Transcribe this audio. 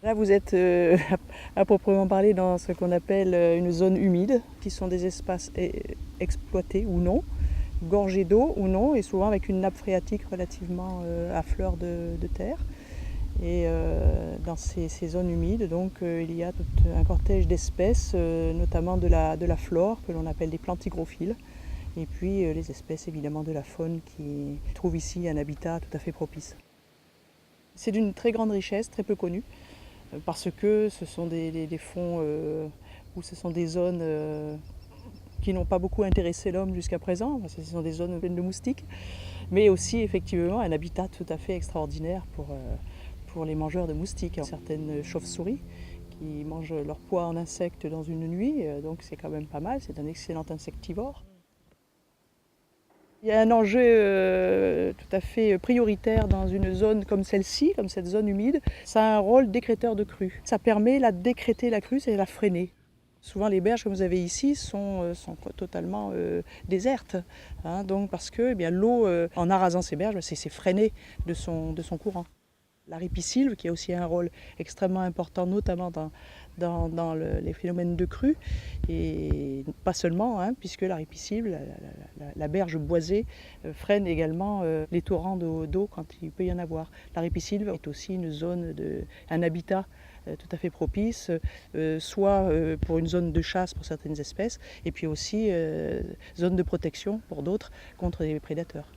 Là, vous êtes à proprement parler dans ce qu'on appelle une zone humide, qui sont des espaces exploités ou non, gorgés d'eau ou non, et souvent avec une nappe phréatique relativement à fleur de terre. Et dans ces zones humides, donc, il y a tout un cortège d'espèces, notamment de la flore, que l'on appelle des plantes hygrophiles, et puis les espèces évidemment de la faune qui trouvent ici un habitat tout à fait propice. C'est d'une très grande richesse, très peu connue, parce que ce sont des fonds où ce sont des zones qui n'ont pas beaucoup intéressé l'homme jusqu'à présent, parce que ce sont des zones pleines de moustiques, mais aussi effectivement un habitat tout à fait extraordinaire pour les mangeurs de moustiques. Certaines chauves-souris qui mangent leur poids en insectes dans une nuit, donc c'est quand même pas mal, c'est un excellent insectivore. Il y a un enjeu tout à fait prioritaire dans une zone comme celle-ci, comme cette zone humide. Ça a un rôle décréteur de crue. Ça permet de décréter la crue, c'est la freiner. Souvent les berges comme vous avez ici sont totalement désertes, hein, donc parce que l'eau, en arasant ces berges, c'est freiné de son courant. La ripisylve, qui a aussi un rôle extrêmement important, notamment dans les phénomènes de crue, et pas seulement, hein, puisque la ripisylve, la berge boisée, freine également les torrents d'eau quand il peut y en avoir. La ripisylve est aussi une zone, un habitat tout à fait propice, soit pour une zone de chasse pour certaines espèces, et puis aussi zone de protection pour d'autres contre les prédateurs.